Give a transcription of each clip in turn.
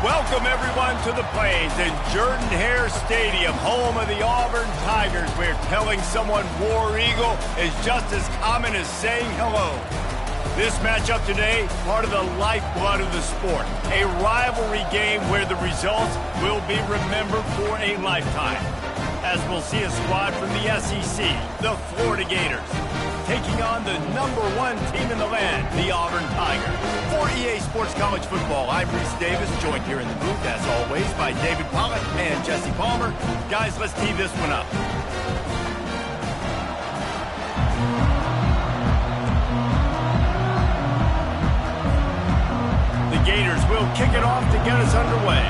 Welcome, everyone, to the Plains in Jordan-Hare Stadium, home of the Auburn Tigers, where telling someone War Eagle is just as common as saying hello. This matchup today, part of the lifeblood of the sport, a rivalry game where the results will be remembered for a lifetime. As we'll see a squad from the SEC, the Florida Gators, taking on the #1 team in the land, the Auburn Tigers. For EA Sports College Football, I'm Reese Davis, joined here in the booth, as always, by David Pollack and Jesse Palmer. Guys, let's tee this one up. The Gators will kick it off to get us underway.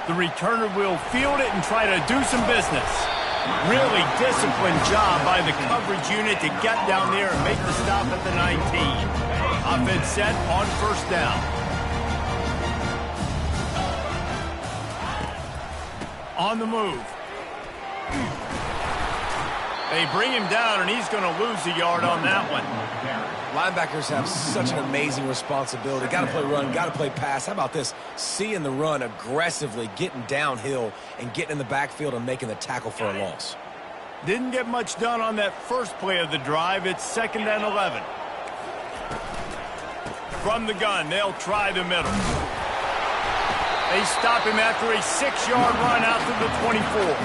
The returner will field it and try to do some business. Really disciplined job by the coverage unit to get down there and make the stop at the 19. Offense set on first down. On the move. They bring him down, and he's going to lose a yard on that one. Linebackers have such an amazing responsibility. Got to play run, got to play pass. How about this? Seeing the run aggressively, getting downhill, and getting in the backfield and making the tackle for a loss. Didn't get much done on that first play of the drive. It's 2nd and 11. From the gun, they'll try the middle. They stop him after a 6-yard run out to the 24.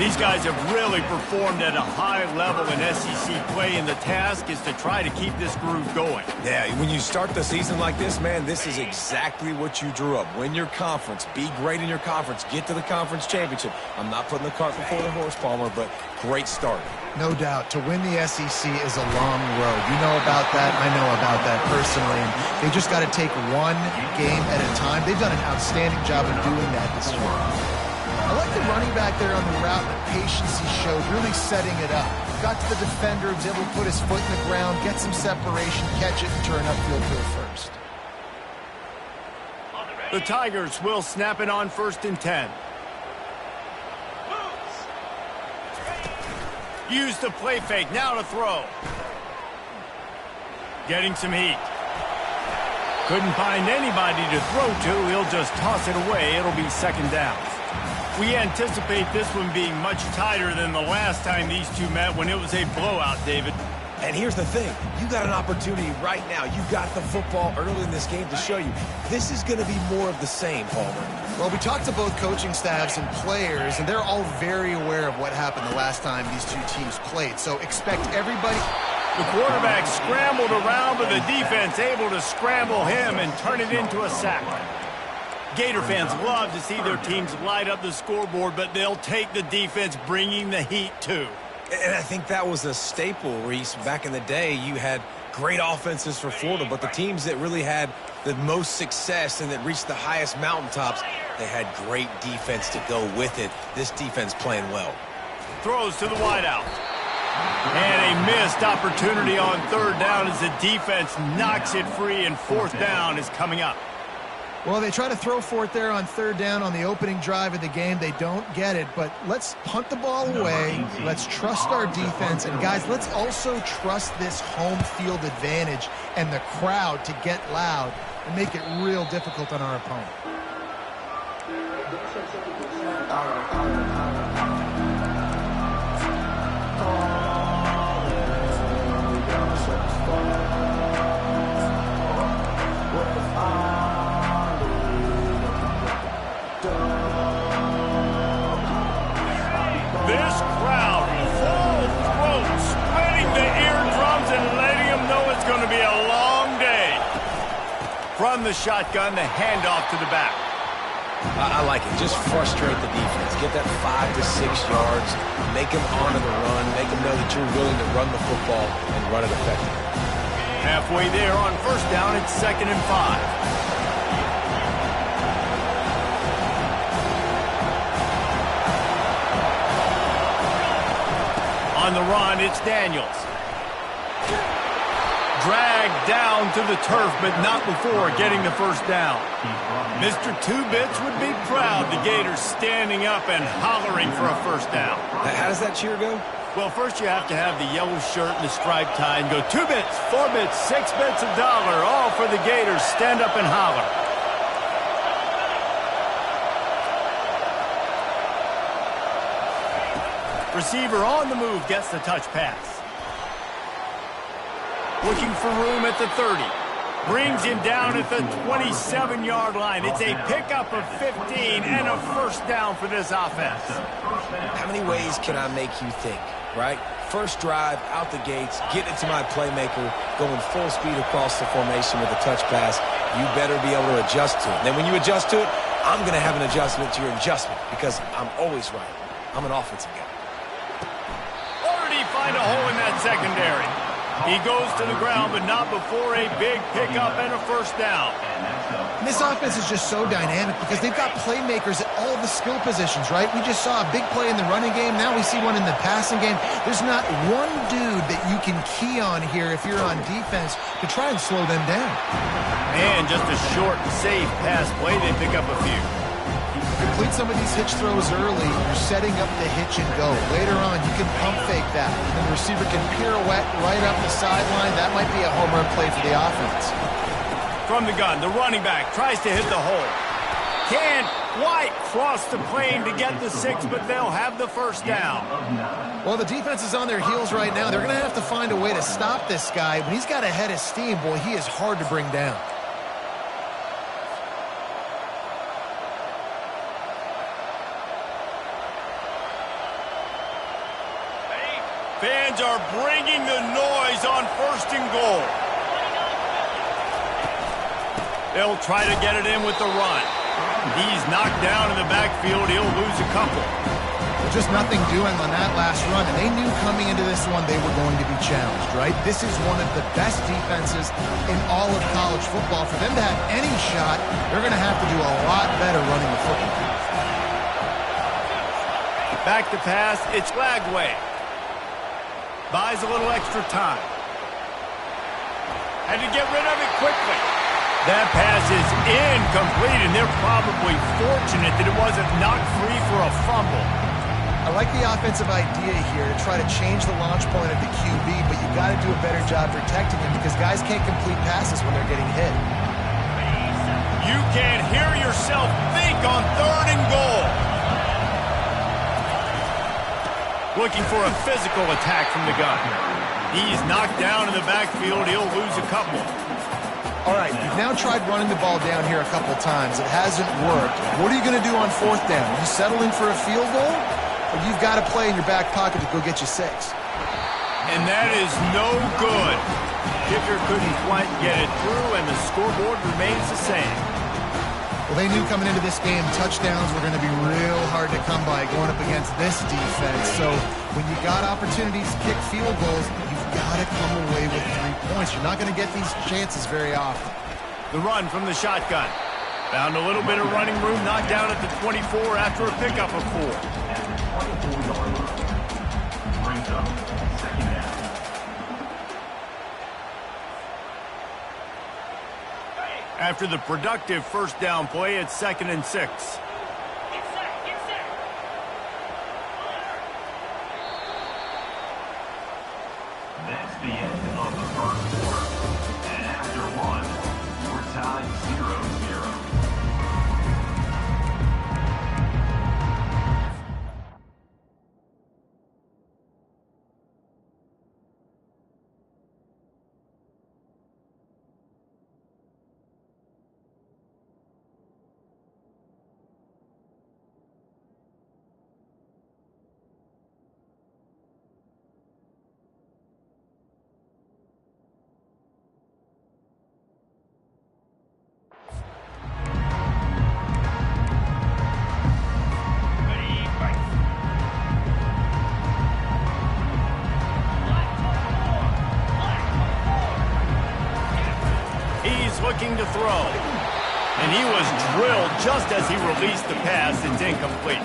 These guys have really performed at a high level in SEC play, and the task is to try to keep this groove going. Yeah, when you start the season like this, man, this is exactly what you drew up. Win your conference, be great in your conference, get to the conference championship. I'm not putting the cart before the horse, Palmer, but great start. No doubt. To win the SEC is a long road. You know about that. I know about that personally. And they just got to take one game at a time. They've done an outstanding job of doing that this year. I like the running back there on the route, the patience he showed, really setting it up. Got to the defender, was able to put his foot in the ground, get some separation, catch it, and turn upfield for the first. The Tigers will snap it on 1st and 10. Use the play fake, now to throw. Getting some heat. Couldn't find anybody to throw to, he'll just toss it away, it'll be 2nd down. We anticipate this one being much tighter than the last time these two met when it was a blowout, David. And here's the thing. You got an opportunity right now. You got the football early in this game to show you. This is going to be more of the same, Palmer. Well, we talked to both coaching staffs and players, and they're all very aware of what happened the last time these two teams played. So expect everybody... The quarterback scrambled around, but the defense able to scramble him and turn it into a sack. Gator fans love to see their teams light up the scoreboard, but they'll take the defense bringing the heat too. And I think that was a staple, Reese. Back in the day, you had great offenses for Florida, but the teams that really had the most success and that reached the highest mountaintops, they had great defense to go with it. This defense playing well. Throws to the wideout. And a missed opportunity on 3rd down as the defense knocks it free, and 4th down is coming up. Well, they try to throw for it there on 3rd down on the opening drive of the game. They don't get it, but let's punt the ball away. Let's trust our defense. And, guys, let's also trust this home field advantage and the crowd to get loud and make it real difficult on our opponent. This crowd, full throat, splitting the eardrums and letting them know it's going to be a long day. From the shotgun, the handoff to the back. I like it. Just frustrate the defense. Get that 5 to 6 yards. Make them honor the run. Make them know that you're willing to run the football and run it effectively. Halfway there on 1st down, it's 2nd and 5. On the run, it's Daniels. Dragged down to the turf, but not before getting the 1st down. Mr. Two-Bits would be proud. The Gators standing up and hollering for a 1st down. How does that cheer go? Well, first you have to have the yellow shirt and the striped tie and go 2 bits, 4 bits, 6 bits, $1, all for the Gators. Stand up and holler. Receiver on the move gets the touch pass. Looking for room at the 30. Brings him down at the 27-yard line. It's a pickup of 15 and a first down for this offense. How many ways can I make you think, right? First drive, out the gates, get it to my playmaker, going full speed across the formation with a touch pass. You better be able to adjust to it. Then when you adjust to it, I'm going to have an adjustment to your adjustment because I'm always right. I'm an offensive guy. Already find a hole in that secondary. He goes to the ground, but not before a big pickup and a first down. This offense is just so dynamic because they've got playmakers at all the skill positions, right? We just saw a big play in the running game. Now we see one in the passing game. There's not one dude that you can key on here if you're on defense to try and slow them down. And just a short, safe pass play. They pick up a few. Complete some of these hitch throws early. You're setting up the hitch and go. Later on, you can pump fake that. And the receiver can pirouette right up the sideline. That might be a home run play for the offense. From the gun, the running back tries to hit the hole. Can't quite cross the plane to get the 6, but they'll have the first down. Well, the defense is on their heels right now. They're going to have to find a way to stop this guy. When he's got a head of steam, boy, he is hard to bring down. Fans are bringing the noise on 1st and goal. They'll try to get it in with the run. He's knocked down in the backfield. He'll lose a couple. Just nothing doing on that last run, and they knew coming into this one they were going to be challenged, right? This is one of the best defenses in all of college football. For them to have any shot, they're going to have to do a lot better running the football. Back to pass. It's Lagway. Buys a little extra time. Had to get rid of it quickly. That pass is incomplete, and they're probably fortunate that it wasn't knocked free for a fumble. I like the offensive idea here to try to change the launch point of the QB, but you got to do a better job protecting him because guys can't complete passes when they're getting hit. You can't hear yourself think on 3rd and goal. Looking for a physical attack from the gun. He's knocked down in the backfield. He'll lose a couple. All right, you've now tried running the ball down here a couple times. It hasn't worked. What are you going to do on 4th down? Are you settling for a field goal? Or you've got a play in your back pocket to go get you 6? And that is no good. Kicker couldn't quite get it through, and the scoreboard remains the same. Well, they knew coming into this game touchdowns were going to be real hard to come by going up against this defense. So when you got opportunities to kick field goals, you've got to come away with 3 points. You're not going to get these chances very often. The run from the shotgun. Found a little bit of running room, knocked down at the 24 after a pickup of 4. Brings up 2nd down. After the productive first down play, it's 2nd and 6. That's the end of the 1st quarter. And after 1, we're tied 0-0. Looking to throw. And he was drilled just as he released the pass. It's incomplete.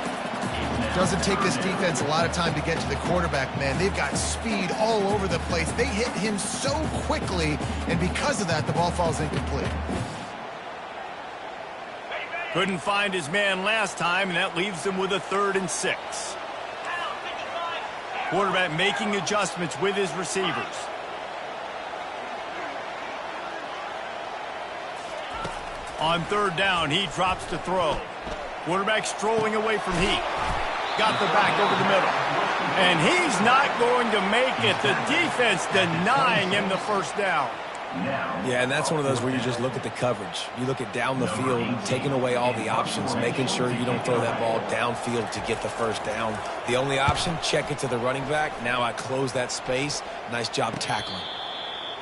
Doesn't take this defense a lot of time to get to the quarterback, man. They've got speed all over the place. They hit him so quickly, and because of that, the ball falls incomplete. Couldn't find his man last time, and that leaves him with a 3rd and 6. Quarterback making adjustments with his receivers. On third down, he drops to throw. Quarterback strolling away from Heat. Got the back over the middle. And he's not going to make it. The defense denying him the first down. Yeah, and that's one of those where you just look at the coverage. You look at down the field, taking away all the options, making sure you don't throw that ball downfield to get the first down. The only option, check it to the running back. Now I close that space. Nice job tackling.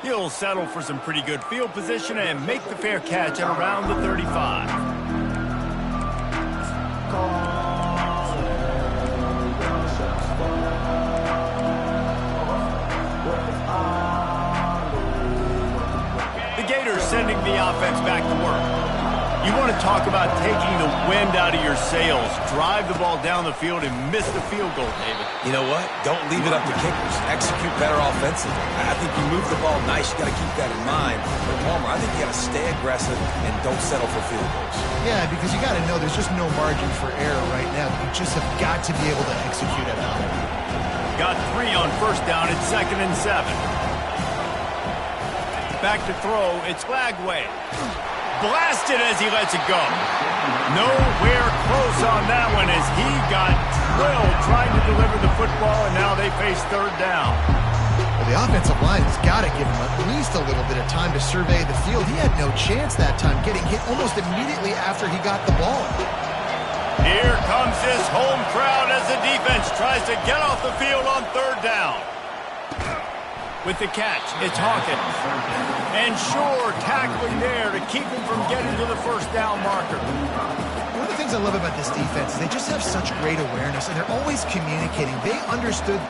He'll settle for some pretty good field position and make the fair catch at around the 35. The Gators sending the offense back to work. You want to talk about taking the wind out of your sails. Drive the ball down the field and miss the field goal, David. You know what? Don't leave it up to kickers. Execute better offensively. I think you move the ball nice. You got to keep that in mind. But Palmer, I think you got to stay aggressive and don't settle for field goals. Yeah, because you got to know there's just no margin for error right now. You just have got to be able to execute at home. Got 3 on first down. It's 2nd and 7. Back to throw. It's Lagway. Blasted as he lets it go. Nowhere close on that one as he got drilled trying to deliver the football, and now they face third down. Well, the offensive line has got to give him at least a little bit of time to survey the field. He had no chance that time, getting hit almost immediately after he got the ball. Here comes his home crowd as the defense tries to get off the field on third down. With the catch, it's Hawkins. And Shore tackling there to keep him from getting to the first down marker. One of the things I love about this defense is they just have such great awareness, and they're always communicating. They understood.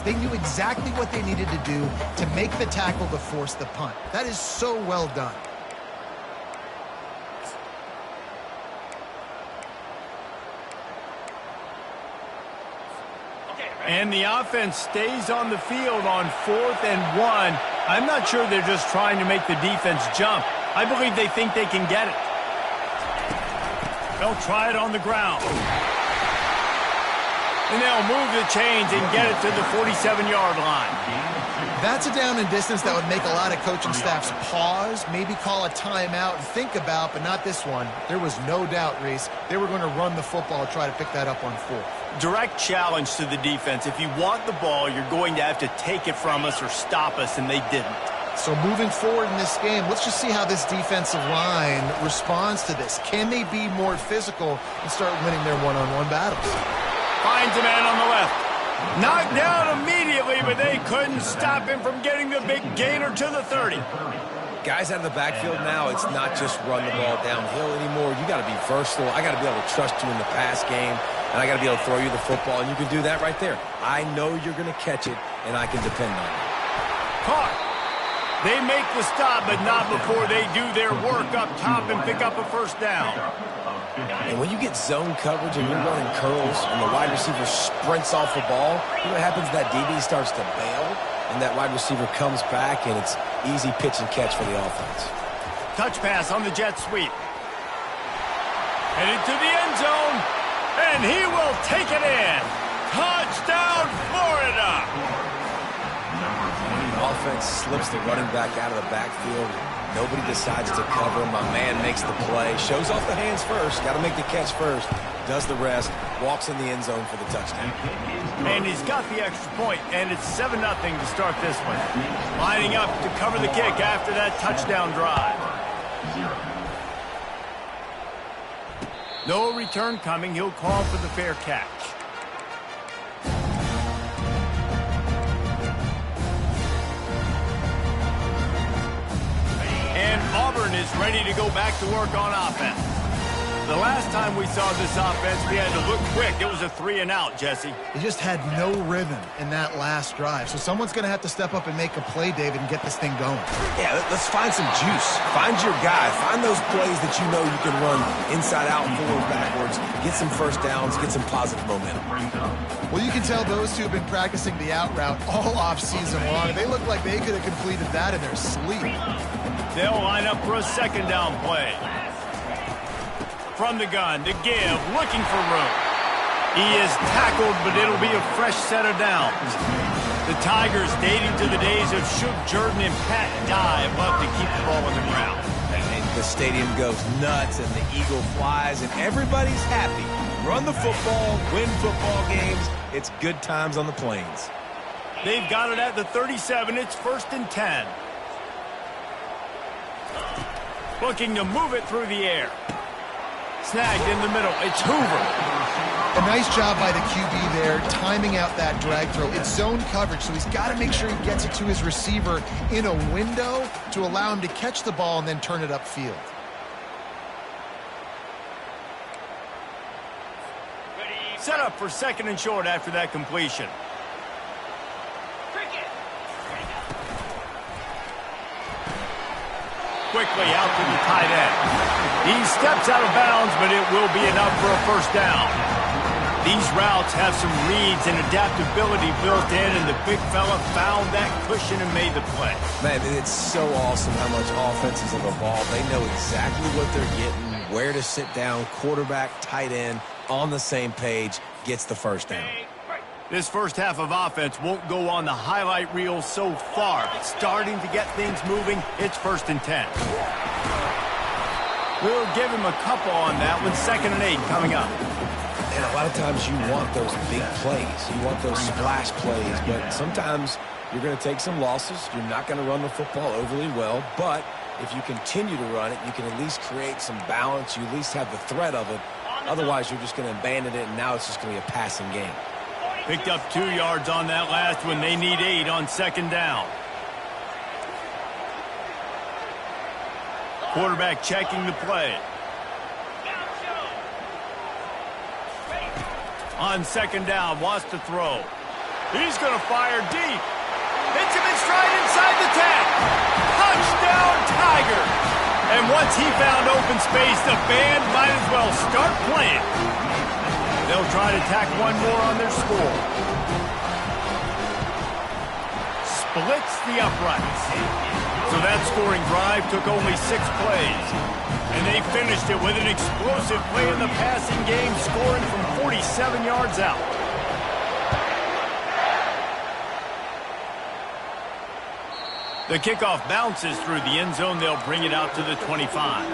They knew exactly what they needed to do to make the tackle to force the punt. That is so well done. And the offense stays on the field on 4th and 1. I'm not sure they're just trying to make the defense jump. I believe they think they can get it. They'll try it on the ground. And they'll move the chains and get it to the 47-yard line. That's a down and distance that would make a lot of coaching staffs pause, maybe call a timeout and think about, but not this one. There was no doubt, Reese, they were going to run the football, try to pick that up on 4th. Direct challenge to the defense. If you want the ball, you're going to have to take it from us or stop us, and they didn't. So moving forward in this game, let's just see how this defensive line responds to this. Can they be more physical and start winning their one-on-one battles? Finds a man on the left. Knocked down immediately, but they couldn't stop him from getting the big gainer to the 30. Guys out of the backfield now, it's not just run the ball downhill anymore. You got to be versatile. I got to be able to trust you in the pass game, and I got to be able to throw you the football, and you can do that right there. I know you're going to catch it, and I can depend on it. Caught. They make the stop, but not before they do their work up top and pick up a first down. And when you get zone coverage and you're running curls and the wide receiver sprints off the ball, you know what happens? That DB starts to bail, and that wide receiver comes back, and it's easy pitch and catch for the offense. Touch pass on the jet sweep. Headed to the end zone, and he will take it in. Touchdown, Florida! The offense slips the running back out of the backfield. Nobody decides to cover. My man makes the play. Shows off the hands first. Got to make the catch first. Does the rest. Walks in the end zone for the touchdown. And he's got the extra point, and it's 7-0 to start this one. Lining up to cover the kick after that touchdown drive. No return coming. He'll call for the fair catch. And Auburn is ready to go back to work on offense. The last time we saw this offense, we had to look quick. It was a 3-and-out, Jesse. He just had no rhythm in that last drive. So someone's going to have to step up and make a play, David, and get this thing going. Yeah, let's find some juice. Find your guy. Find those plays that you know you can run inside out, forward, backwards. Get some first downs. Get some positive momentum. Well, you can tell those two have been practicing the out route all off-season long. They look like they could have completed that in their sleep. They'll line up for a second down play. From the gun, to give, looking for room. He is tackled, but it'll be a fresh set of downs. The Tigers, dating to the days of Shook Jordan and Pat Dye, love to keep the ball on the ground. And the stadium goes nuts, and the eagle flies, and everybody's happy. Run the football, win football games. It's good times on the plains. They've got it at the 37. It's 1st and 10. Looking to move it through the air. Snagged in the middle. It's Hoover. A nice job by the QB there, timing out that drag throw. It's zone coverage, so he's got to make sure he gets it to his receiver in a window to allow him to catch the ball and then turn it upfield. Set up for 2nd and short after that completion. Quickly out to the tight end. He steps out of bounds, but it will be enough for a first down. These routes have some reads and adaptability built in, and the big fella found that cushion and made the play. Man, it's so awesome how much offenses have evolved. They know exactly what they're getting, where to sit down, quarterback, tight end, on the same page, gets the first down. This first half of offense won't go on the highlight reel so far, but starting to get things moving, it's 1st and 10. We'll give him a couple on that one. 2nd and 8 coming up. And a lot of times you want those big plays. You want those splash plays, but sometimes you're going to take some losses. You're not going to run the football overly well, but if you continue to run it, you can at least create some balance. You at least have the threat of it. Otherwise, you're just going to abandon it, and now it's just going to be a passing game. Picked up 2 yards on that last one. They need 8 on 2nd down. Quarterback checking the play. On 2nd down, wants to throw. He's going to fire deep. Hits him in stride inside the 10. Touchdown, Tigers. And once he found open space, the band might as well start playing. They'll try to tack one more on their score. Splits the uprights. So that scoring drive took only 6 plays. And they finished it with an explosive play in the passing game, scoring from 47 yards out. The kickoff bounces through the end zone. They'll bring it out to the 25.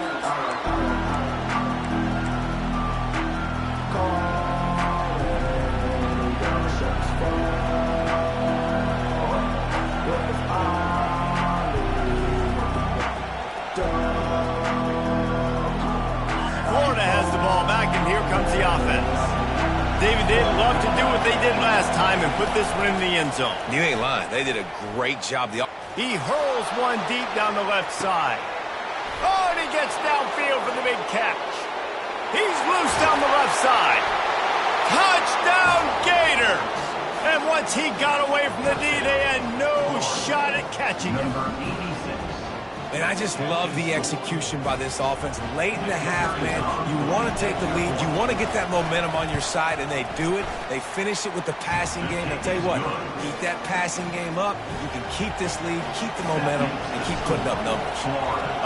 Florida has the ball back, and here comes the offense. David, they'd love to do what they did last time and put this one in the end zone. You ain't lying. They did a great job. He hurls one deep down the left side. Oh, and he gets downfield for the big catch. He's loose down the left side. Touchdown, Gators! And once he got away from the D, they had no shot at catching him. And I just love the execution by this offense. Late in the half, man, you want to take the lead. You want to get that momentum on your side, and they do it. They finish it with the passing game. I'll tell you what, keep that passing game up. You can keep this lead, keep the momentum, and keep putting up numbers.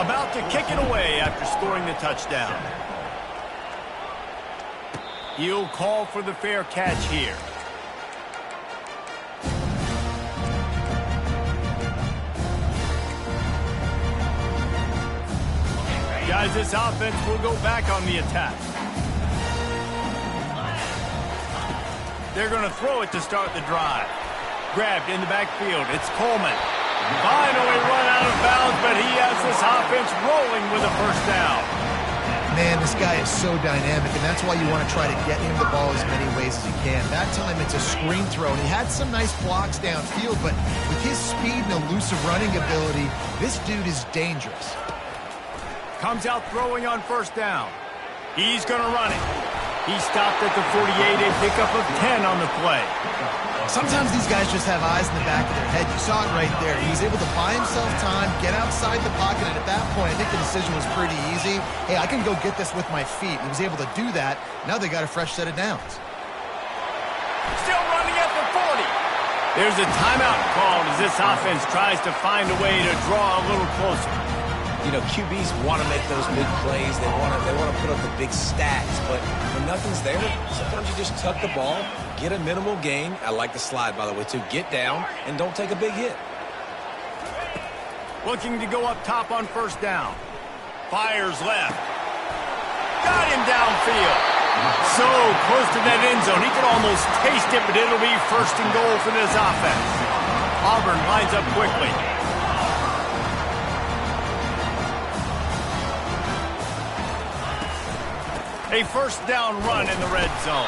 About to kick it away after scoring the touchdown. He'll call for the fair catch here. Guys, this offense will go back on the attack. They're going to throw it to start the drive. Grabbed in the backfield. It's Coleman. Finally run out of bounds, but he has this offense rolling with a first down. Man, this guy is so dynamic, and that's why you want to try to get him the ball as many ways as you can. That time it's a screen throw, and he had some nice blocks downfield, but with his speed and elusive running ability, this dude is dangerous. Comes out throwing on first down. He's going to run it. He stopped at the 48, a pickup of 10 on the play. Sometimes these guys just have eyes in the back of their head. You saw it right there. He was able to buy himself time, get outside the pocket, and at that point, I think the decision was pretty easy. Hey, I can go get this with my feet. He was able to do that. Now they got a fresh set of downs. Still running at the 40. There's a timeout called as this offense tries to find a way to draw a little closer. You know, QBs want to make those big plays. They want to put up the big stats. But when nothing's there, sometimes you just tuck the ball, get a minimal gain. I like the slide, by the way, too. Get down and don't take a big hit. Looking to go up top on first down. Fires left. Got him downfield. So close to that end zone. He could almost taste it, but it'll be first and goal for this offense. Auburn lines up quickly. A first down run in the red zone.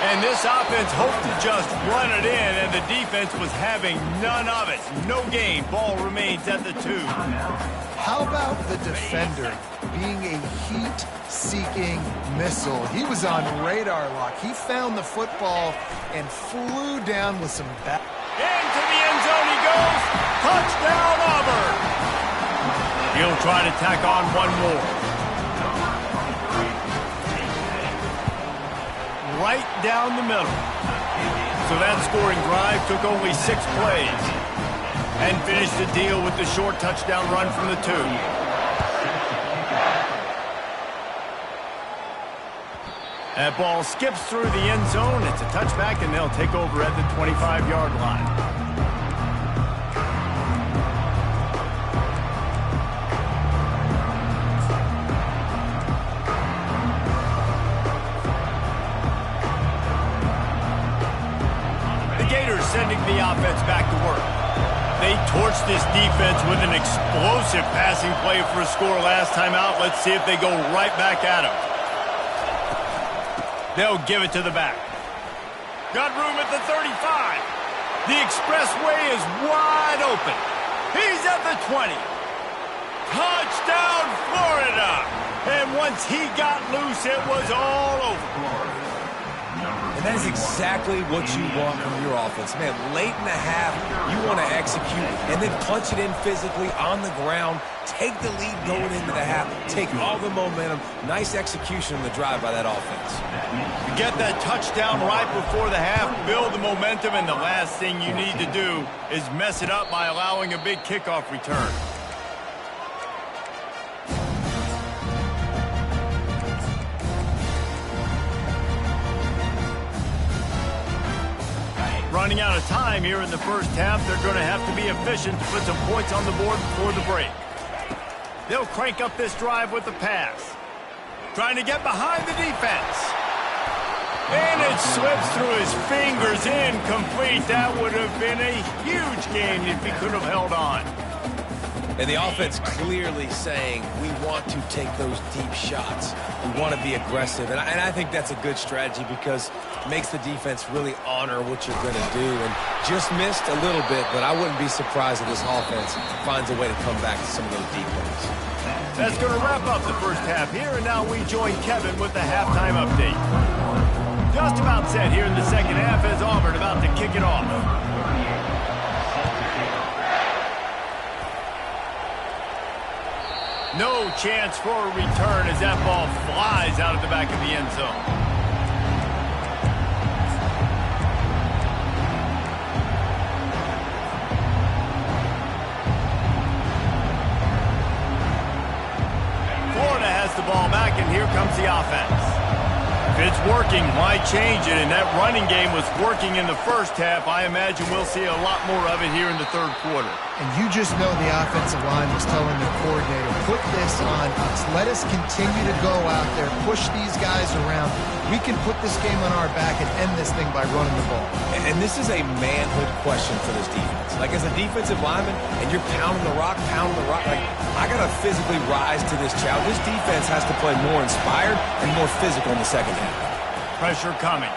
And this offense hoped to just run it in, and the defense was having none of it. No gain. Ball remains at the 2. How about the defender being a heat-seeking missile? He was on radar lock. He found the football and flew down with some back. Into the end zone he goes. Touchdown, Auburn. He'll try to tack on one more. Right down the middle. So that scoring drive took only 6 plays and finished the deal with the short touchdown run from the 2. That ball skips through the end zone. It's a touchback, and they'll take over at the 25-yard line. Sending the offense back to work. They torched this defense with an explosive passing play for a score last time out. Let's see if they go right back at him. They'll give it to the back. Got room at the 35. The expressway is wide open. He's at the 20. Touchdown, Florida! And once he got loose, it was all over. And that is exactly what you want from your offense. Man, late in the half, you want to execute and then punch it in physically on the ground, take the lead going into the half, take all the momentum. Nice execution on the drive by that offense. You get that touchdown right before the half, build the momentum, and the last thing you need to do is mess it up by allowing a big kickoff return. Running out of time here in the first half, they're going to have to be efficient to put some points on the board before the break. They'll crank up this drive with the pass. Trying to get behind the defense. And it slips through his fingers, incomplete. That would have been a huge gain if he could have held on. And the offense clearly saying, we want to take those deep shots. We want to be aggressive. And I think that's a good strategy because it makes the defense really honor what you're going to do. And just missed a little bit, but I wouldn't be surprised if this offense finds a way to come back to some of those deep ones. That's going to wrap up the first half here. And now we join Kevin with the halftime update. Just about set here in the second half as Auburn about to kick it off. No chance for a return as that ball flies out of the back of the end zone. Florida has the ball back, and here comes the offense. If it's working, why change it? And that running game was working in the first half. I imagine we'll see a lot more of it here in the third quarter. And you just know the offensive line was telling the coordinator, put this on us. Let us continue to go out there, push these guys around. We can put this game on our back and end this thing by running the ball. And this is a manhood question for this defense. Like, as a defensive lineman, and you're pounding the rock, like, I got to physically rise to this challenge. This defense has to play more inspired and more physical in the second half. Pressure coming.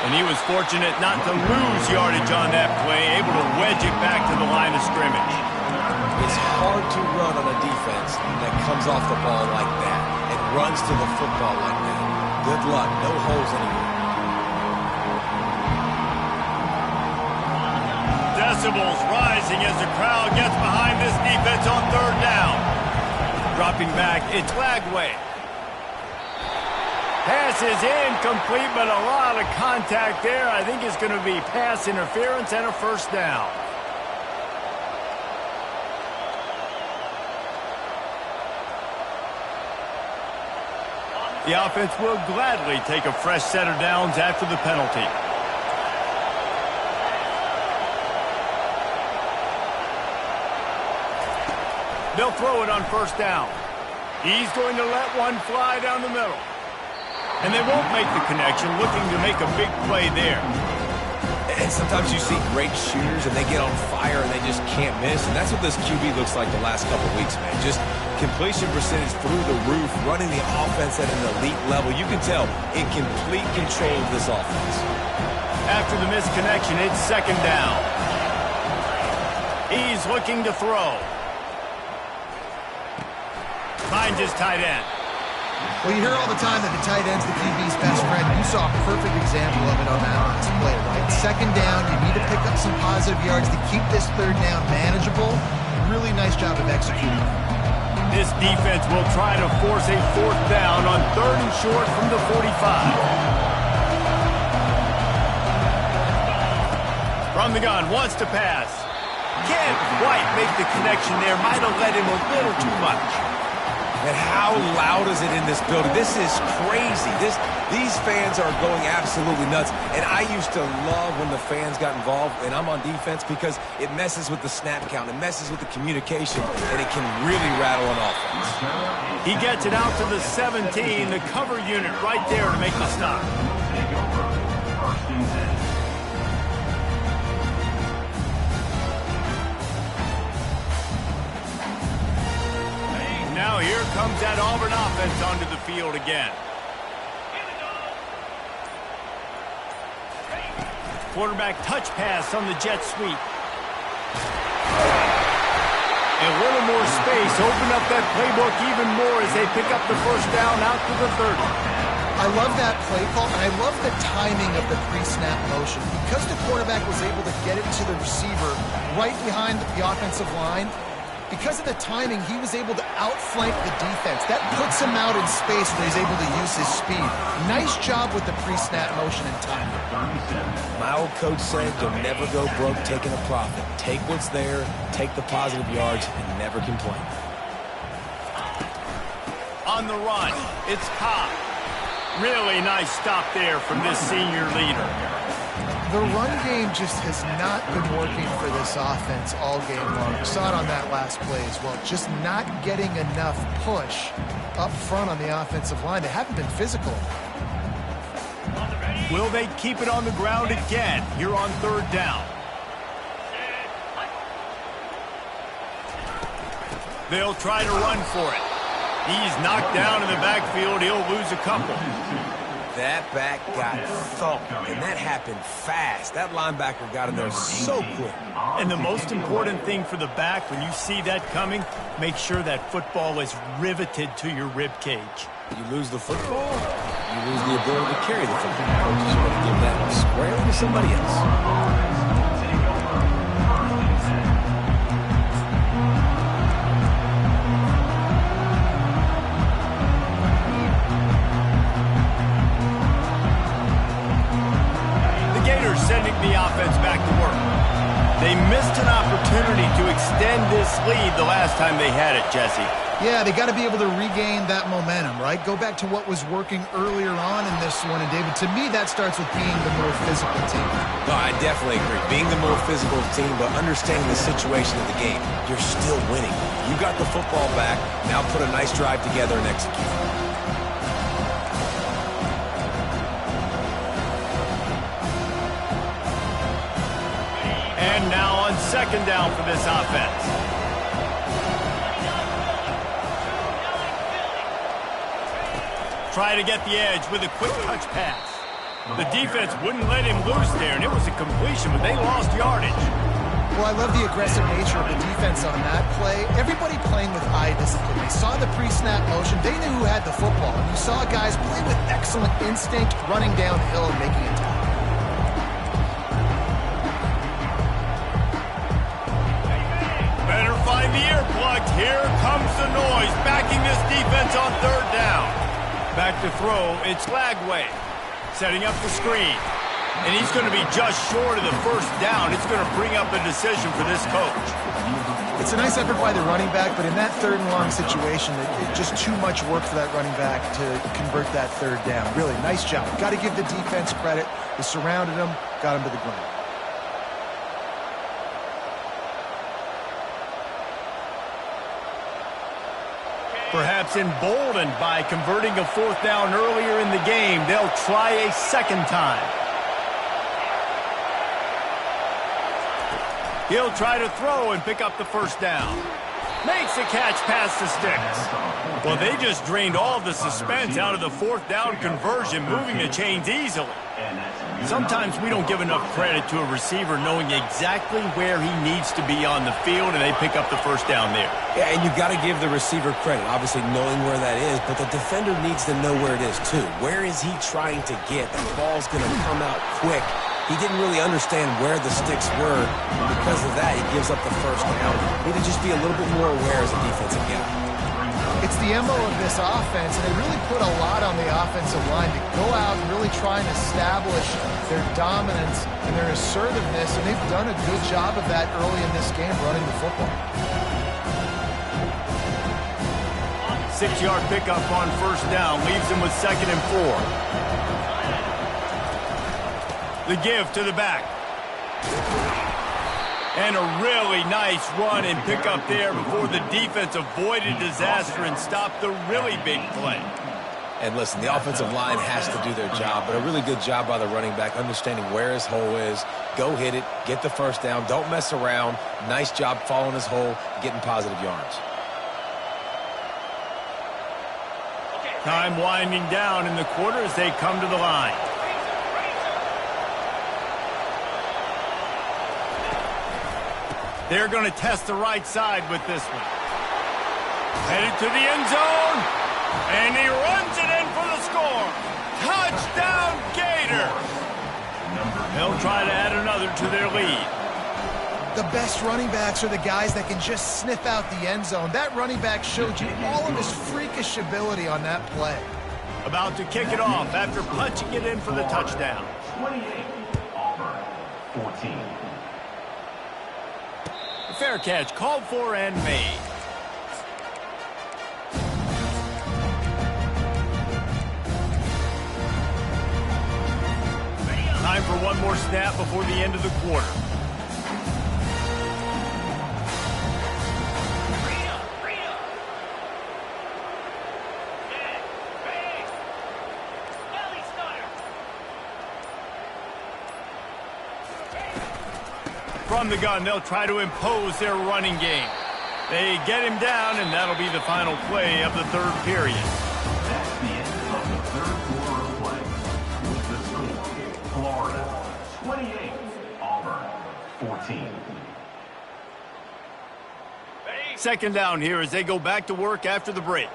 And he was fortunate not to lose yardage on that play, able to wedge it back to the line of scrimmage. It's hard to run on a defense that comes off the ball like that and runs to the football like that. Good luck. No holes anywhere. Decibels rising as the crowd gets behind this defense on third down. Dropping back, it's Lagway. Pass is incomplete, but a lot of contact there. I think it's going to be pass interference and a first down. The offense will gladly take a fresh set of downs after the penalty. They'll throw it on first down. He's going to let one fly down the middle. And they won't make the connection, looking to make a big play there. And sometimes you see great shooters, and they get on fire, and they just can't miss. And that's what this QB looks like the last couple weeks, man. Just completion percentage through the roof, running the offense at an elite level. You can tell in complete control of this offense. After the misconnection, it's second down. He's looking to throw. Finds his tight end. Well, you hear all the time that the tight end's the QB's best friend. You saw a perfect example of it on that last play, right? Second down, you need to pick up some positive yards to keep this third down manageable. Really nice job of executing. This defense will try to force a fourth down on third and short from the 45. From the gun, wants to pass. Can't quite make the connection there. Might have let him a little too much. And how loud is it in this building? This is crazy. These fans are going absolutely nuts. And I used to love when the fans got involved, and I'm on defense, because it messes with the snap count. It messes with the communication, and it can really rattle an offense. He gets it out to the 17, the cover unit right there to make the stop. Now here comes that Auburn offense onto the field again. Quarterback touch pass on the jet sweep. A little more space, open up that playbook even more as they pick up the first down out to the 30. I love that play call, and I love the timing of the pre-snap motion. Because the quarterback was able to get it to the receiver right behind the offensive line, because of the timing, he was able to outflank the defense. That puts him out in space where he's able to use his speed. Nice job with the pre-snap motion and timing. My old coach said, you'll never go broke taking a profit. Take what's there, take the positive yards, and never complain. On the run, it's Cobb. Really nice stop there from this senior leader. The run game just has not been working for this offense all game long. We saw it on that last play as well. Just not getting enough push up front on the offensive line. They haven't been physical. Will they keep it on the ground again here on third down? They'll try to run for it. He's knocked down in the backfield. He'll lose a couple. That back got thumped, and that happened fast. That linebacker got in there so quick. And the most important thing for the back, when you see that coming, make sure that football is riveted to your rib cage. You lose the football, you lose the ability to carry the football. Coaches are going to give that squarely to somebody else. Sending the offense back to work. They missed an opportunity to extend this lead the last time they had it, Jesse. Yeah, they got to be able to regain that momentum, right? Go back to what was working earlier on in this one. And, David, to me, that starts with being the more physical team. No, I definitely agree. Being the more physical team, but understanding the situation of the game. You're still winning. You got the football back. Now put a nice drive together and execute. And now on second down for this offense. Try to get the edge with a quick touch pass. The defense wouldn't let him loose there, and it was a completion, but they lost yardage. Well, I love the aggressive nature of the defense on that play. Everybody playing with eye discipline. They saw the pre-snap motion. They knew who had the football. And you saw guys play with excellent instinct, running downhill and making a tackle. Better find the earplugs. Here comes the noise, backing this defense on third down. Back to throw, it's Lagway, setting up the screen. And he's going to be just short of the first down. It's going to bring up a decision for this coach. It's a nice effort by the running back, but in that third and long situation, it's just too much work for that running back to convert that third down. Really, nice job. Got to give the defense credit. They surrounded him, got him to the ground. Perhaps emboldened by converting a fourth down earlier in the game, they'll try a second time. He'll try to throw and pick up the first down. Makes a catch past the sticks. Well, they just drained all the suspense out of the fourth down conversion, moving the chains easily. Sometimes we don't give enough credit to a receiver knowing exactly where he needs to be on the field, and they pick up the first down there. Yeah, and you've got to give the receiver credit, obviously knowing where that is, but the defender needs to know where it is too. Where is he trying to get? The ball's going to come out quick. He didn't really understand where the sticks were. Because of that, he gives up the first down. Need to just be a little bit more aware as a defensive guy. It's the MO of this offense, and they really put a lot on the offensive line to go out and really try and establish their dominance and their assertiveness, and they've done a good job of that early in this game, running the football. 6-yard pickup on first down leaves them with 2nd and 4. The give to the back. And a really nice run and pick up there before the defense avoided disaster and stopped the really big play. And listen, the offensive line has to do their job, but a really good job by the running back, understanding where his hole is. Go hit it, get the first down, don't mess around. Nice job following his hole, getting positive yards. Time winding down in the quarter as they come to the line. They're going to test the right side with this one. Headed to the end zone. And he runs it in for the score. Touchdown, Gators. They'll try to add another to their lead. The best running backs are the guys that can just sniff out the end zone. That running back showed you all of his freakish ability on that play. About to kick it off after punching it in for the touchdown. 28, Auburn, 14. Fair catch called for and made. Time for one more snap before the end of the quarter. From the gun, they'll try to impose their running game. They get him down, and that'll be the final play of the third period. That's the end of the third quarter of play. With the score, Florida 28, Auburn 14. Second down here as they go back to work after the break.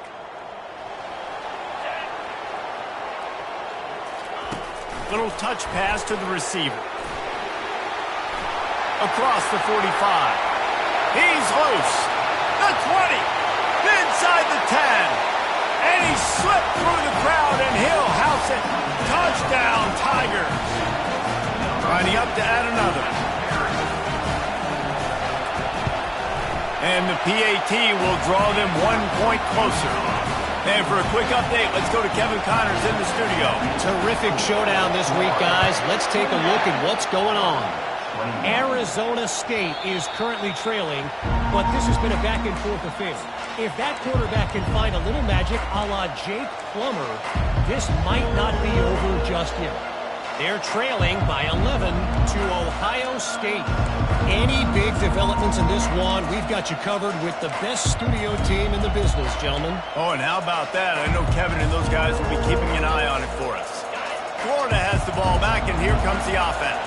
Little touch pass to the receiver. Across the 45. He's loose. The 20. Inside the 10. And he slipped through the crowd, and he'll house it. Touchdown, Tigers. Lining up to add another. And the PAT will draw them 1 point closer. And for a quick update, let's go to Kevin Connors in the studio. Terrific showdown this week, guys. Let's take a look at what's going on. Arizona State is currently trailing, but this has been a back-and-forth affair. If that quarterback can find a little magic a la Jake Plummer, this might not be over just yet. They're trailing by 11 to Ohio State. Any big developments in this one, we've got you covered with the best studio team in the business, gentlemen. Oh, and how about that? I know Kevin and those guys will be keeping an eye on it for us. Florida has the ball back, and here comes the offense.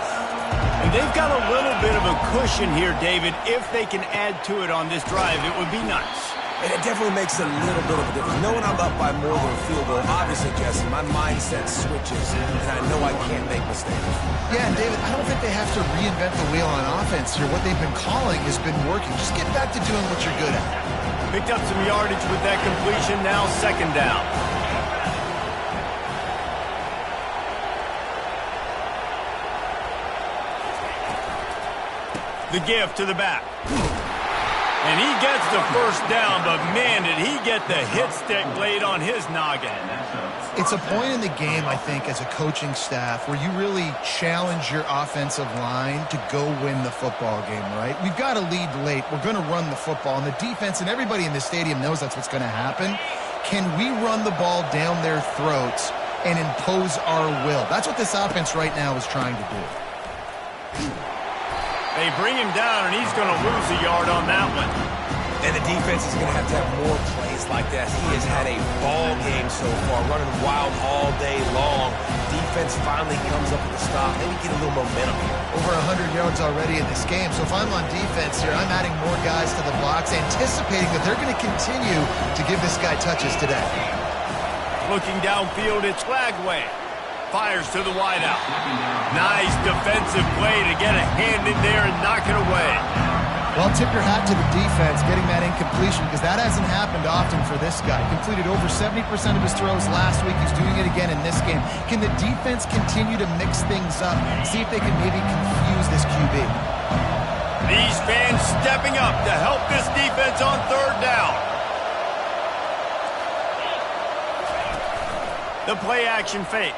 And they've got a little bit of a cushion here, David. If they can add to it on this drive, it would be nice. And it definitely makes a little bit of a difference. Knowing I'm up by more than a field goal, obviously, Jesse, my mindset switches, and I know I can't make mistakes. Yeah, and David, I don't think they have to reinvent the wheel on offense here. What they've been calling has been working. Just get back to doing what you're good at. Picked up some yardage with that completion, now 2nd down. The give to the back. And he gets the 1st down, but man, did he get the hit stick laid on his noggin. It's a point in the game, I think, as a coaching staff, where you really challenge your offensive line to go win the football game, right? We've got to lead late. We're going to run the football. And the defense and everybody in the stadium knows that's what's going to happen. Can we run the ball down their throats and impose our will? That's what this offense right now is trying to do. They bring him down, and he's going to lose a yard on that one. And the defense is going to have more plays like that. He has had a ball game so far, running wild all day long. Defense finally comes up with a stop. Maybe get a little momentum here. Over 100 yards already in this game. So if I'm on defense here, I'm adding more guys to the box, anticipating that they're going to continue to give this guy touches today. Looking downfield, it's Lagway. Fires to the wideout. Nice defensive play to get a hand in there and knock it away. Well, tip your hat to the defense getting that incompletion, because that hasn't happened often for this guy. Completed over 70% of his throws last week. He's doing it again in this game. Can the defense continue to mix things up? See if they can maybe confuse this QB. These fans stepping up to help this defense on 3rd down. The play action fake.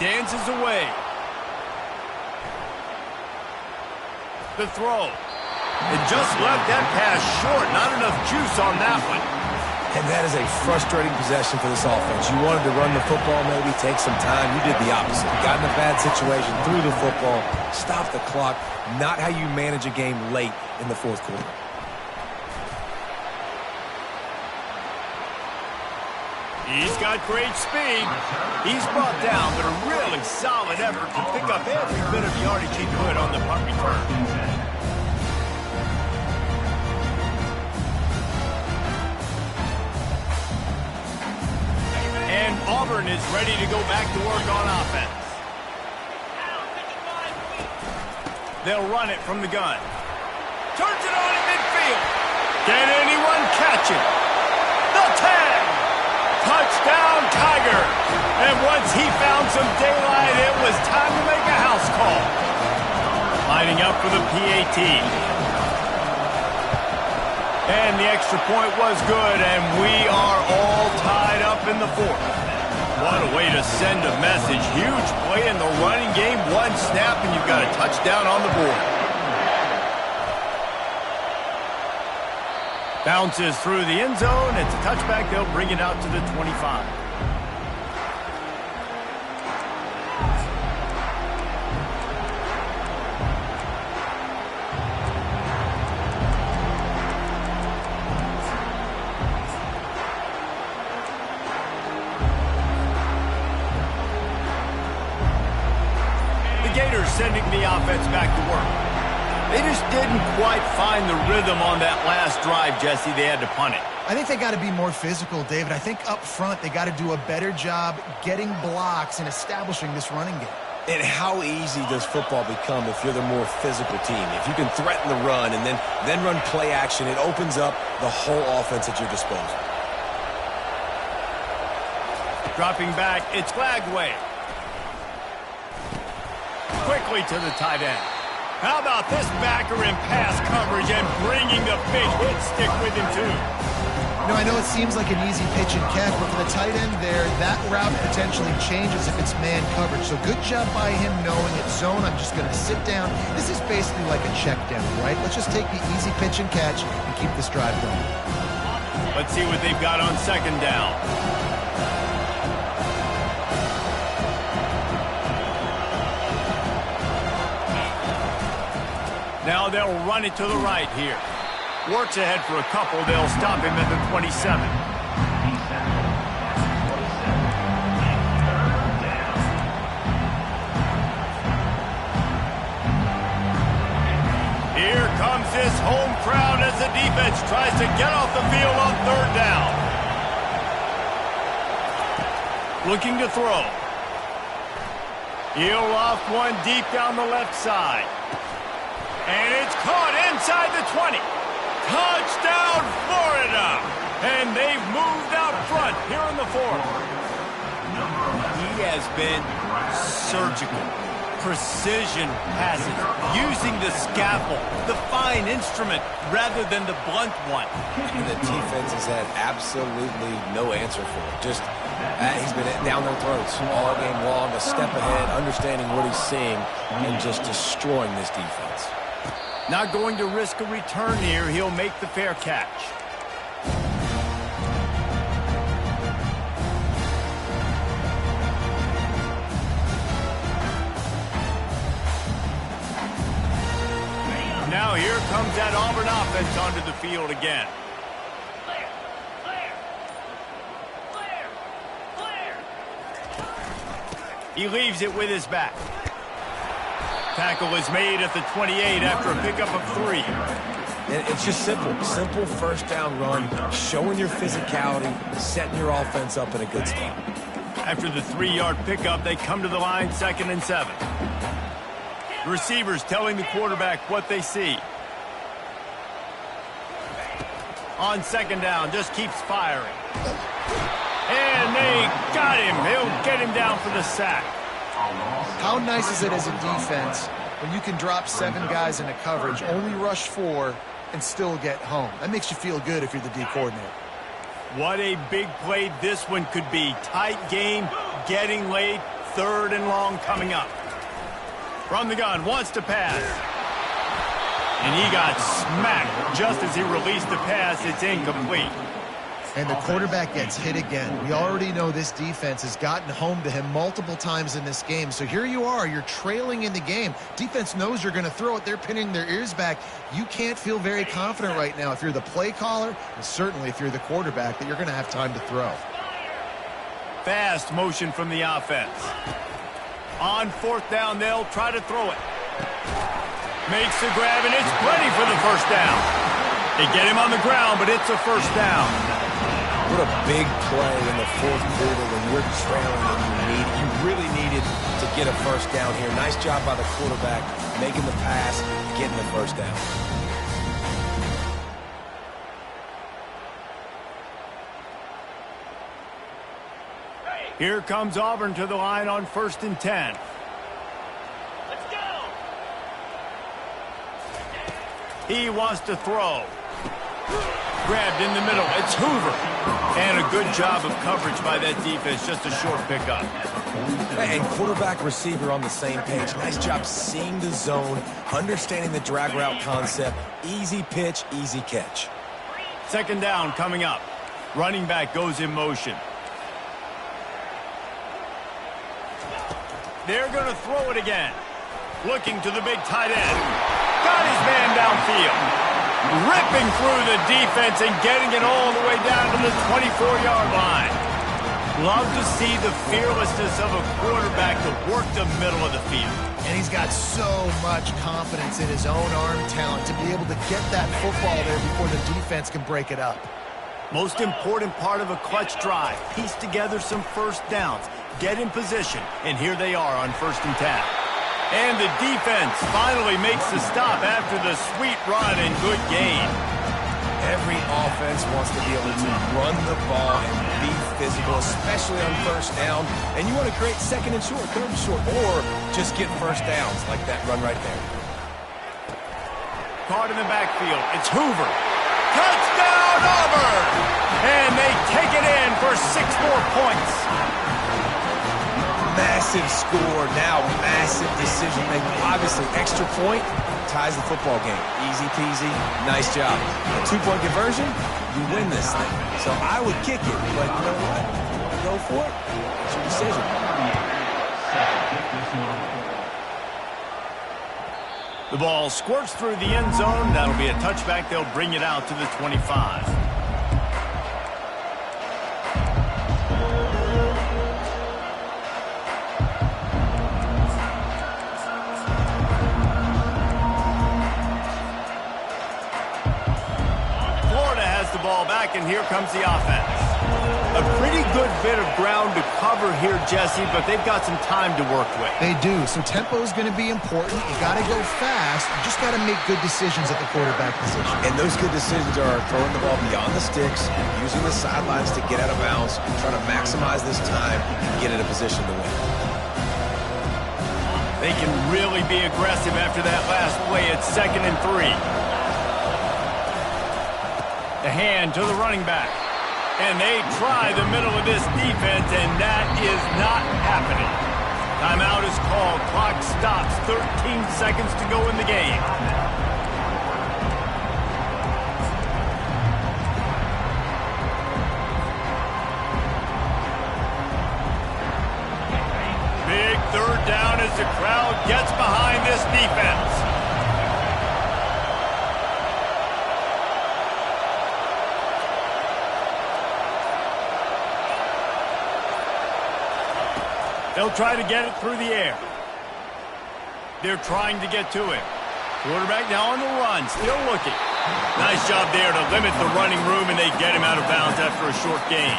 Dances away. The throw. It just left that pass short. Not enough juice on that one. And that is a frustrating possession for this offense. You wanted to run the football, maybe take some time. You did the opposite. You got in a bad situation, threw the football, stopped the clock. Not how you manage a game late in the 4th quarter. He's got great speed. He's brought down, but a really solid effort to pick up every bit of yardage he could on the punt return. And Auburn is ready to go back to work on offense. They'll run it from the gun. Turns it on in midfield. Can anyone catch it? The tag! Touchdown, Tiger! And once he found some daylight, it was time to make a house call. Lining up for the PAT. And the extra point was good, and we are all tied up in the 4th. What a way to send a message. Huge play in the running game. 1 snap, and you've got a touchdown on the board. Bounces through the end zone. It's a touchback. They'll bring it out to the 25. The Gators sending the offense back to work. They just didn't quite find the rhythm on that last drive, Jesse. They had to punt it. I think they got to be more physical, David. I think up front they got to do a better job getting blocks and establishing this running game. And how easy does football become if you're the more physical team? If you can threaten the run and then run play action, it opens up the whole offense at your disposal. Dropping back, it's Lagway. Quickly to the tight end. How about this backer in pass coverage and bringing the big hit stick with him, too? You know, I know it seems like an easy pitch and catch, but for the tight end there, that route potentially changes if it's man coverage. So good job by him knowing it's zone. I'm just going to sit down. This is basically like a check down, right? Let's just take the easy pitch and catch and keep this drive going. Let's see what they've got on second down. Now they'll run it to the right here. Works ahead for a couple. They'll stop him at the 27. Here comes this home crowd as the defense tries to get off the field on third down. Looking to throw. He'll off one deep down the left side. And it's caught inside the 20. Touchdown, Florida! And they've moved out front here in the fourth. He has been surgical. Precision passes, using the scaffold, the fine instrument, rather than the blunt one. And the defense has had absolutely no answer for it. Just, he's been down their throats all game long, a step ahead, understanding what he's seeing, and just destroying this defense. Not going to risk a return here. He'll make the fair catch. Now here comes that Auburn offense onto the field again. He leaves it with his back. Tackle is made at the 28 after a pickup of 3. And it's just simple first down run, showing your physicality, setting your offense up in a good spot. After the 3-yard pickup, they come to the line 2nd and 7. Receivers telling the quarterback what they see. On second down, just keeps firing. And they got him. He'll get him down for the sack. How nice is it as a defense when you can drop 7 guys into coverage, only rush 4, and still get home? That makes you feel good if you're the D coordinator. What a big play this one could be. Tight game, getting late, 3rd and long coming up. From the gun, wants to pass. And he got smacked just as he released the pass. It's incomplete. And the quarterback gets hit again. We already know this defense has gotten home to him multiple times in this game. So here you are, you're trailing in the game. Defense knows you're going to throw it. They're pinning their ears back. You can't feel very confident right now if you're the play caller, and certainly if you're the quarterback, that you're going to have time to throw. Fast motion from the offense. On 4th down, they'll try to throw it. Makes the grab, and it's plenty for the first down. They get him on the ground, but it's a first down. What a big play in the 4th quarter when you're trailing and you really needed to get a first down here. Nice job by the quarterback making the pass, getting the first down. Here comes Auburn to the line on 1st and 10. Let's go. He wants to throw. Grabbed in the middle. It's Hoover. And a good job of coverage by that defense. Just a short pickup. And quarterback receiver on the same page. Nice job seeing the zone, understanding the drag route concept. Easy pitch, easy catch. 2nd down coming up. Running back goes in motion. They're going to throw it again. Looking to the big tight end. Got his man downfield. Ripping through the defense and getting it all the way down to the 24-yard line. Love to see the fearlessness of a quarterback to work the middle of the field. And he's got so much confidence in his own arm talent to be able to get that football there before the defense can break it up. Most important part of a clutch drive. Piece together some first downs. Get in position. And here they are on 1st and 10. And the defense finally makes the stop after the sweet run and good gain. Every offense wants to be able to run the ball and be physical, especially on 1st down. And you want to create 2nd and short, 3rd and short, or just get first downs like that run right there. caught in the backfield. It's Hoover. Touchdown, Auburn! And they take it in for 6 more points. Massive score, now massive decision-making. Obviously, extra point ties the football game. Easy peasy, nice job. A 2-point conversion, you win this thing. So I would kick it, but you know what? Go for it. It's your decision. The ball squirts through the end zone. That'll be a touchback. They'll bring it out to the 25. Florida has the ball back, and here comes the offense. A pretty good bit of ground to cover here, Jesse, but they've got some time to work with. They do. So tempo is going to be important. You got to go fast. You just got to make good decisions at the quarterback position. And those good decisions are throwing the ball beyond the sticks, using the sidelines to get out of bounds, trying to maximize this time and get in a position to win. They can really be aggressive after that last play. It's 2nd and 3. The hand to the running back. And they try the middle of this defense, and that is not happening. Timeout is called. Clock stops. 13 seconds to go in the game. Big 3rd down as the crowd gets behind this defense. They'll try to get it through the air. They're trying to get to it. Quarterback now on the run, still looking. Nice job there to limit the running room, and they get him out of bounds after a short gain.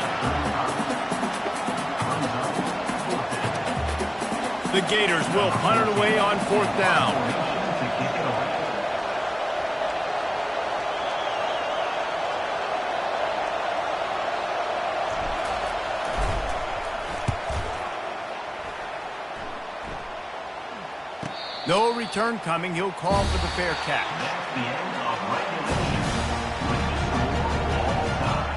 The Gators will punt it away on 4th down. No return coming. He'll call for the fair catch. That's the end of regulation with the score all time.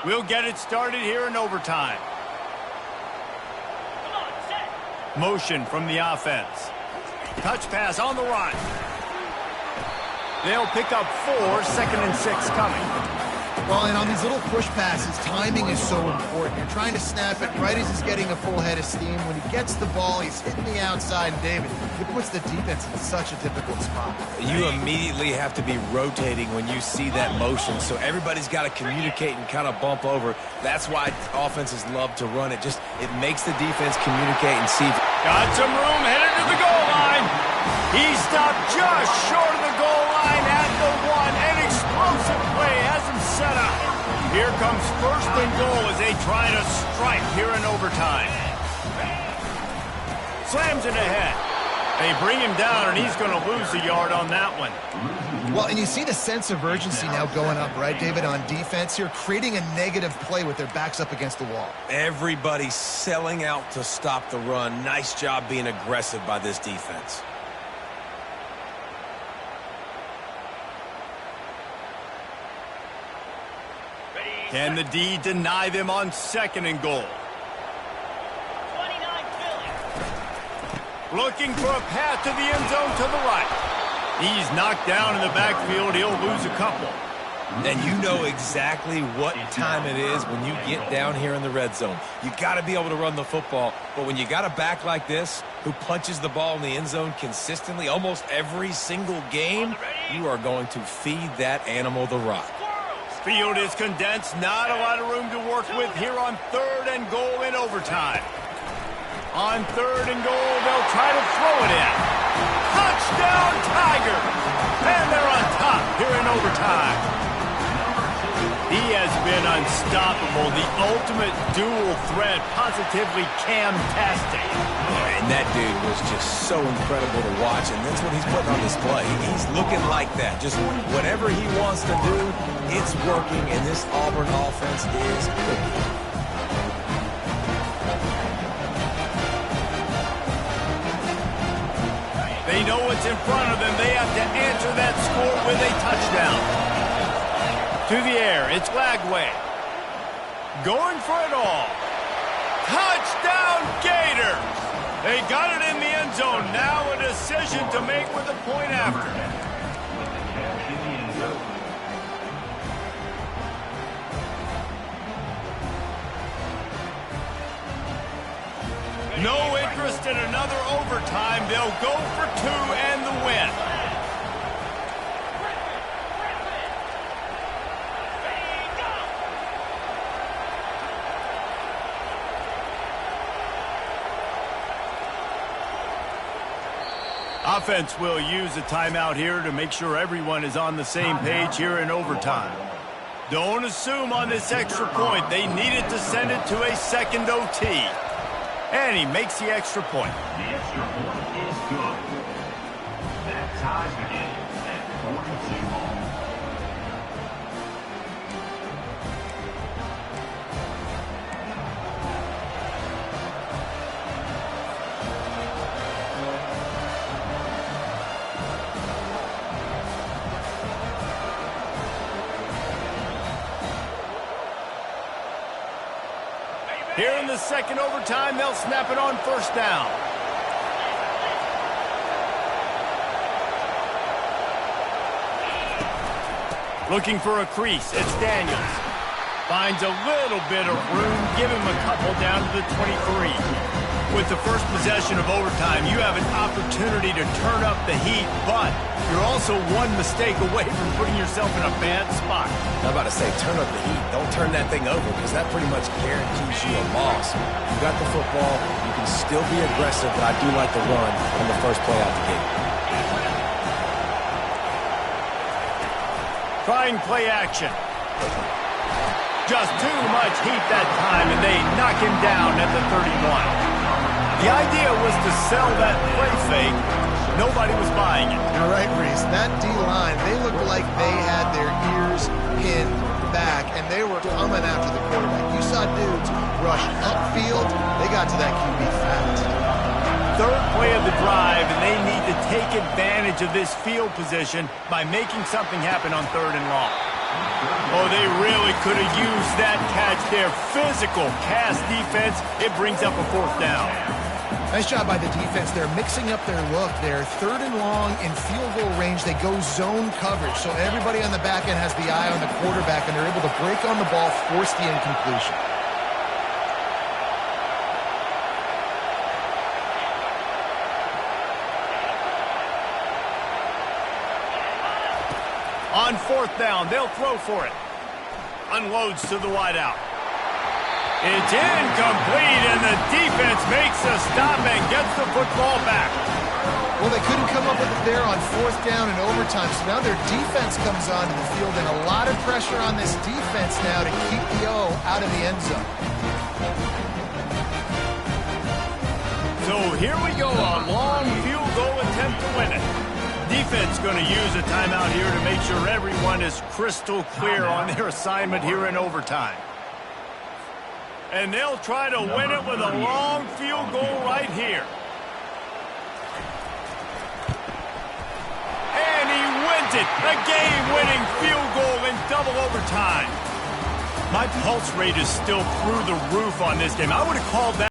We'll get it started here in overtime. Motion from the offense. Touch pass on the run. They'll pick up 4, 2nd and 6 coming. Well, and on these little push passes, timing is so important. You're trying to snap it right as he's getting a full head of steam. When he gets the ball, he's hitting the outside, and David, it puts the defense in such a difficult spot. You immediately have to be rotating when you see that motion, so everybody's got to communicate and kind of bump over. That's why offenses love to run it. It makes the defense communicate and see. Got some room, headed to the goal line. He stopped just short of the goal line at the 1. An explosive play has him set up. Here comes 1st and goal as they try to strike here in overtime. Slams it ahead. They bring him down, and he's going to lose a yard on that one. Well, and you see the sense of urgency now going up, right, David, on defense here, creating a negative play with their backs up against the wall. Everybody's selling out to stop the run. Nice job being aggressive by this defense. Can the D deny them on 2nd and goal? Looking for a path to the end zone to the right. He's knocked down in the backfield. He'll lose a couple. And you know exactly what time it is when you get down here in the red zone. You got to be able to run the football. But when you got a back like this who punches the ball in the end zone consistently almost every single game, you are going to feed that animal the rock. Field is condensed. Not a lot of room to work with here on 3rd and goal in overtime. On 3rd and goal, they'll try to throw it in. Touchdown, Tigers! And they're on top here in overtime. He has been unstoppable, the ultimate dual threat, positively camtastic. And that dude was just so incredible to watch, and that's what he's putting on display. He's looking like that. Just whatever he wants to do, it's working, and this Auburn offense is cooking. They know what's in front of them. They have to answer that score with a touchdown. To the air, it's Lagway. Going for it all. Touchdown Gators! They got it in the end zone. Now a decision to make with the point after. No interest in another overtime. They'll go for two and the win. Offense will use a timeout here to make sure everyone is on the same page here in overtime. Don't assume on this extra point they needed to send it to a second OT. And he makes the extra point. The extra point is good. That ties the game at 42 all. Here in the second overtime, they'll snap it on first down. Looking for a crease, it's Daniels. Finds a little bit of room, give him a couple down to the 23. With the first possession of overtime, you have an opportunity to turn up the heat, but you're also one mistake away from putting yourself in a bad spot. I'm about to say, turn up the heat. Don't turn that thing over, because that pretty much guarantees you a loss. You got the football. You can still be aggressive, but I do like the run on the first play out the gate. Trying play action. Just too much heat that time, and they knock him down at the 31. The idea was to sell that play fake. Nobody was buying it. You're right, Reese. That D-line, they looked like they had their ears pinned back, and they were coming after the quarterback. You saw dudes rush upfield. They got to that QB fast. Third play of the drive, and they need to take advantage of this field position by making something happen on third and long. Oh, they really could have used that catch there. Physical pass defense. It brings up a fourth down. Nice job by the defense. They're mixing up their look. They're third and long in field goal range. They go zone coverage. So everybody on the back end has the eye on the quarterback, and they're able to break on the ball, force the incompletion. On fourth down, they'll throw for it. Unloads to the wideout. It's incomplete, and the defense makes a stop and gets the football back. Well, they couldn't come up with it there on fourth down and overtime, so now their defense comes onto the field, and a lot of pressure on this defense now to keep the O out of the end zone. So here we go, a long field goal attempt to win it. Defense going to use a timeout here to make sure everyone is crystal clear on their assignment here in overtime. And they'll try to win it with a long field goal right here. And he wins it. A game-winning field goal in double overtime. My pulse rate is still through the roof on this game. I would have called that